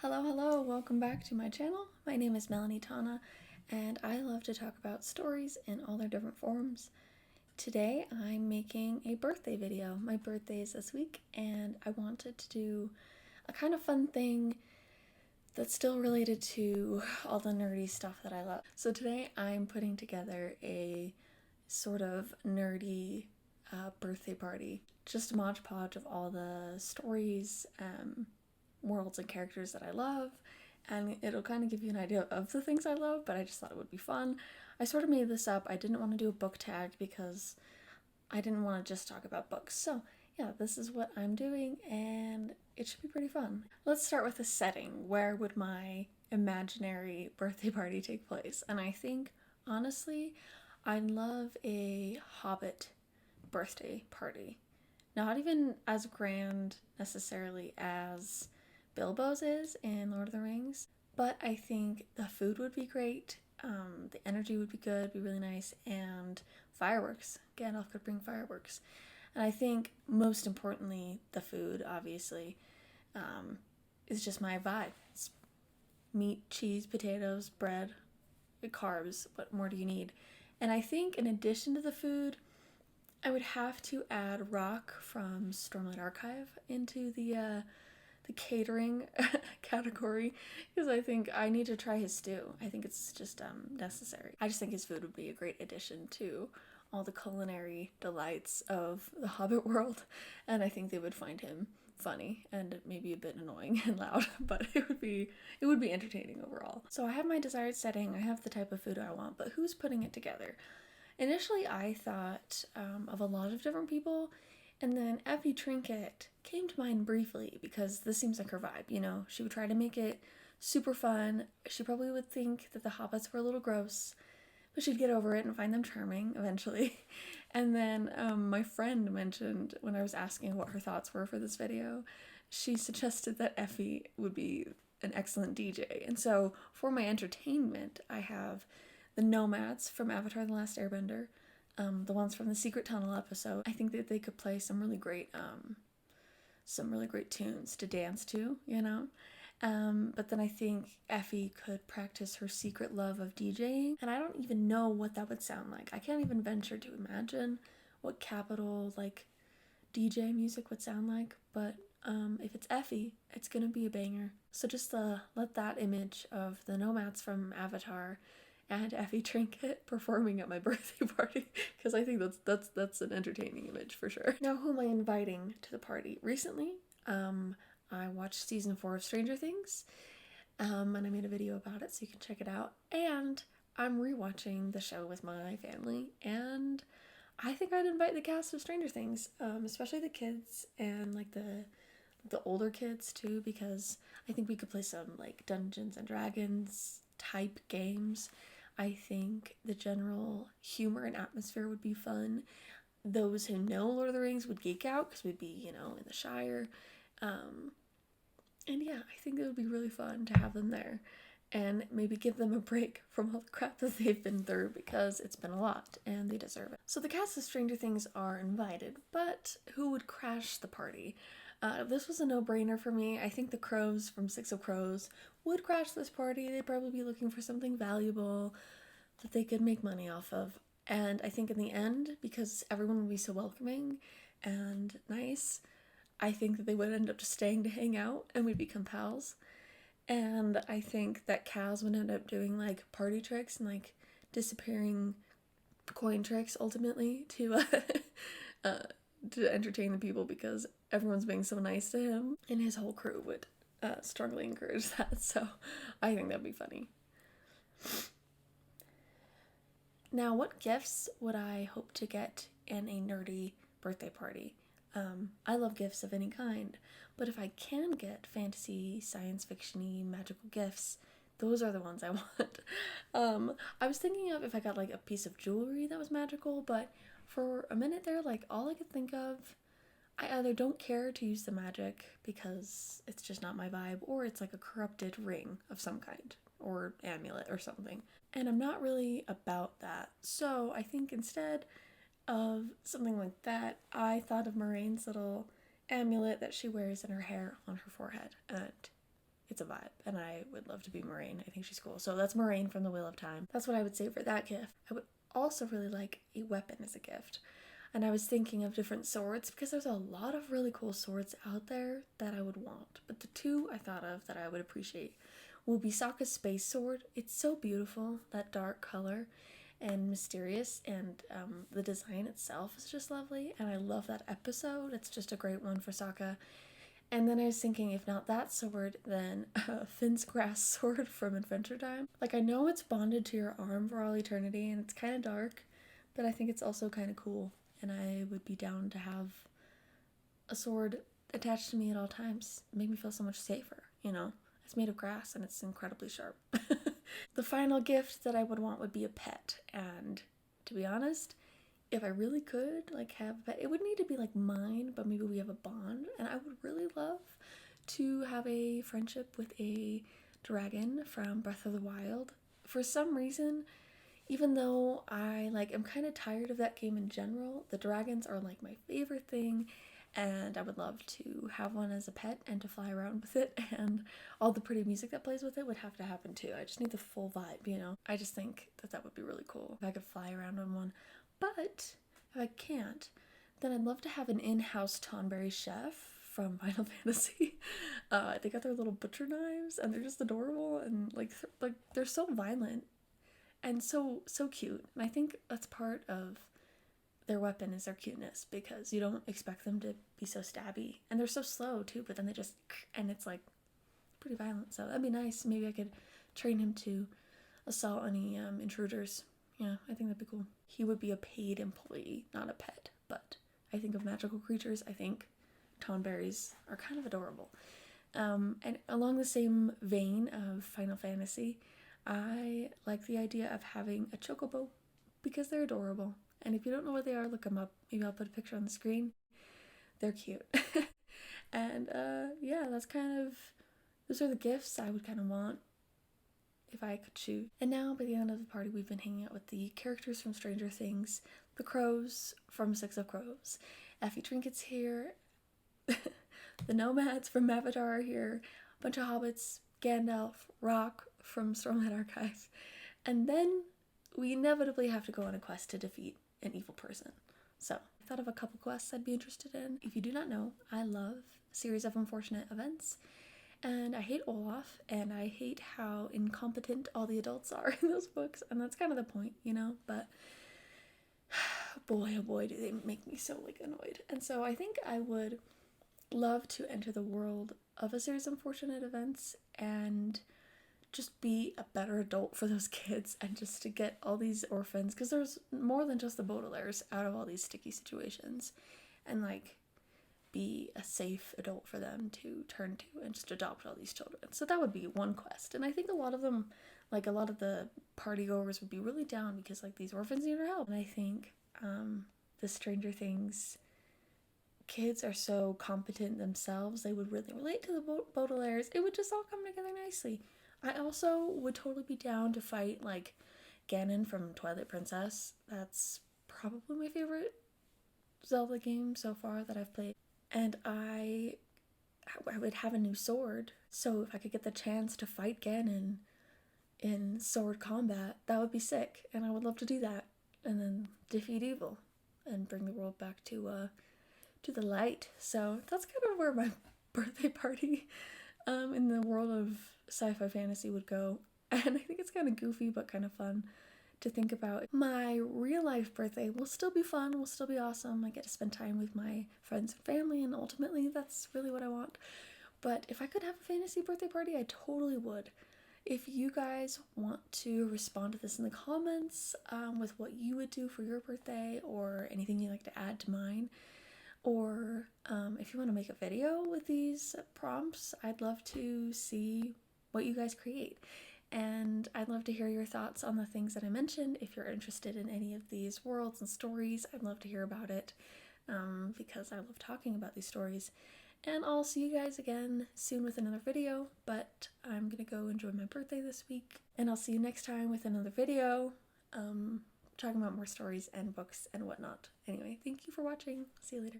Hello, welcome back to my channel. My name is Melanie Tana, and I love to talk about stories in all their different forms. Today, I'm making a birthday video. My birthday is this week, and I wanted to do a kind of fun thing that's still related to all the nerdy stuff that I love. So today, I'm putting together a sort of nerdy birthday party. Just a Mod Podge of all the stories, worlds and characters that I love, and it'll kind of give you an idea of the things I love, but I just thought it would be fun. I sort of made this up. I didn't want to do a book tag because I didn't want to just talk about books. So yeah, this is what I'm doing, and it should be pretty fun. Let's start with the setting. Where would my imaginary birthday party take place? And I think, honestly, I'd love a Hobbit birthday party. Not even as grand necessarily as Bilbo's is in Lord of the Rings, but I think the food would be great, the energy would be good, be really nice, and fireworks. Gandalf could bring fireworks. And I think most importantly, the food, obviously, is just my vibe. It's meat, cheese, potatoes, bread, carbs. What more do you need? And I think in addition to the food, I would have to add Rock from Stormlight Archive into the catering category, because I think I need to try his stew. I think it's just necessary. I just think his food would be a great addition to all the culinary delights of the Hobbit world, and I think they would find him funny and maybe a bit annoying and loud, but it would be entertaining overall. So I have my desired setting, I have the type of food I want, but who's putting it together? Initially, I thought of a lot of different people, and then Effie Trinket came to mind briefly because this seems like her vibe, you know? She would try to make it super fun. She probably would think that the hobbits were a little gross, but she'd get over it and find them charming eventually. And then my friend mentioned, when I was asking what her thoughts were for this video, she suggested that Effie would be an excellent DJ. And so for my entertainment, I have the nomads from Avatar: The Last Airbender, the ones from the Secret Tunnel episode. I think that they could play some really great tunes to dance to, you know? But then I think Effie could practice her secret love of DJing, and I don't even know what that would sound like. I can't even venture to imagine what capital, like, DJ music would sound like, but if it's Effie, it's gonna be a banger. So just let that image of the nomads from Avatar and Effie Trinket performing at my birthday party, because I think that's an entertaining image for sure. Now, who am I inviting to the party? Recently, I watched season 4 of Stranger Things, and I made a video about it, so you can check it out. And I'm rewatching the show with my family, and I think I'd invite the cast of Stranger Things, especially the kids and like the older kids too, because I think we could play some like Dungeons and Dragons type games. I think the general humor and atmosphere would be fun. Those who know Lord of the Rings would geek out because we'd be, you know, in the Shire. And yeah, I think it would be really fun to have them there and maybe give them a break from all the crap that they've been through, because it's been a lot and they deserve it. So the cast of Stranger Things are invited, but who would crash the party? This was a no-brainer for me. I think the crows from Six of Crows would crash this party. They'd probably be looking for something valuable that they could make money off of. And I think in the end, because everyone would be so welcoming and nice, I think that they would end up just staying to hang out and we'd become pals. And I think that Kaz would end up doing like party tricks and like disappearing coin tricks ultimately to to entertain the people, because everyone's being so nice to him, and his whole crew would strongly encourage that. So I think that'd be funny. Now, what gifts would I hope to get in a nerdy birthday party? I love gifts of any kind, but if I can get fantasy, science fiction-y, magical gifts, those are the ones I want. I was thinking of if I got like a piece of jewelry that was magical, but for a minute there, like all I could think of, I either don't care to use the magic because it's just not my vibe, or it's like a corrupted ring of some kind, or amulet or something. And I'm not really about that. So I think instead of something like that, I thought of Moraine's little amulet that she wears in her hair on her forehead, and it's it's a vibe, and I would love to be Moraine. I think she's cool. So that's Moraine from The Wheel of Time. That's what I would say for that gift. I would also really like a weapon as a gift. And I was thinking of different swords because there's a lot of really cool swords out there that I would want. But the two I thought of that I would appreciate will be Sokka's space sword. It's so beautiful, that dark color, and mysterious, and the design itself is just lovely, and I love that episode. It's just a great one for Sokka. And then I was thinking, if not that sword, then Finn's grass sword from Adventure Time. Like, I know it's bonded to your arm for all eternity, and it's kind of dark, but I think it's also kind of cool, and I would be down to have a sword attached to me at all times. It made me feel so much safer, you know? It's made of grass, and it's incredibly sharp. The final gift that I would want would be a pet, and to be honest, if I really could, like, have a pet, it would need to be, like, mine, but maybe we have a bond, and I would really love to have a friendship with a dragon from Breath of the Wild. For some reason, even though I'm kind of tired of that game in general, the dragons are, like, my favorite thing, and I would love to have one as a pet and to fly around with it, and all the pretty music that plays with it would have to happen too. I just need the full vibe, you know? I just think that that would be really cool if I could fly around on one. But if I can't, then I'd love to have an in-house Tonberry chef from Final Fantasy. They got their little butcher knives, and they're just adorable, and like they're so violent and so cute. And I think that's part of their weapon is their cuteness, because you don't expect them to be so stabby, and they're so slow too. But then they just, and it's like pretty violent. So that'd be nice. Maybe I could train him to assault any intruders. Yeah, I think that'd be cool. He would be a paid employee, not a pet, but I think of magical creatures, I think Tonberries are kind of adorable. And along the same vein of Final Fantasy, I like the idea of having a chocobo because they're adorable. And if you don't know what they are, look them up. Maybe I'll put a picture on the screen. They're cute. And yeah, that's kind of, those are the gifts I would kind of want if I could choose. And now, by the end of the party, we've been hanging out with the characters from Stranger Things, the crows from Six of Crows, Effie Trinket's here, the nomads from Avatar are here, a bunch of hobbits, Gandalf, Rock from Stormlight Archive, and then we inevitably have to go on a quest to defeat an evil person. So I thought of a couple quests I'd be interested in. If you do not know, I love a series of unfortunate events. And I hate Olaf, and I hate how incompetent all the adults are in those books, and that's kind of the point, you know, but boy, oh boy, do they make me so, like, annoyed. And so I think I would love to enter the world of a series of unfortunate events and just be a better adult for those kids, and just to get all these orphans, because there's more than just the Baudelaires, out of all these sticky situations, and, like, be a safe adult for them to turn to and just adopt all these children. So that would be one quest. And I think a lot of them, like a lot of the party goers would be really down, because like these orphans need our help. And I think the Stranger Things kids are so competent themselves, they would really relate to the Baudelaires. It would just all come together nicely. I also would totally be down to fight like Ganon from Twilight Princess. That's probably my favorite Zelda game so far that I've played. And I would have a new sword, so if I could get the chance to fight Ganon in sword combat, that would be sick, and I would love to do that, and then defeat evil, and bring the world back to the light. So that's kind of where my birthday party in the world of sci-fi fantasy would go, and I think it's kind of goofy but kind of fun to think about. My real life birthday will still be fun, will still be awesome. I get to spend time with my friends and family, and ultimately that's really what I want. But if I could have a fantasy birthday party, I totally would. If you guys want to respond to this in the comments with what you would do for your birthday, or anything you'd like to add to mine, or if you want to make a video with these prompts, I'd love to see what you guys create. And I'd love to hear your thoughts on the things that I mentioned. If you're interested in any of these worlds and stories, I'd love to hear about it, because I love talking about these stories. And I'll see you guys again soon with another video, but I'm gonna go enjoy my birthday this week, and I'll see you next time with another video, talking about more stories and books and whatnot. Anyway, thank you for watching. See you later.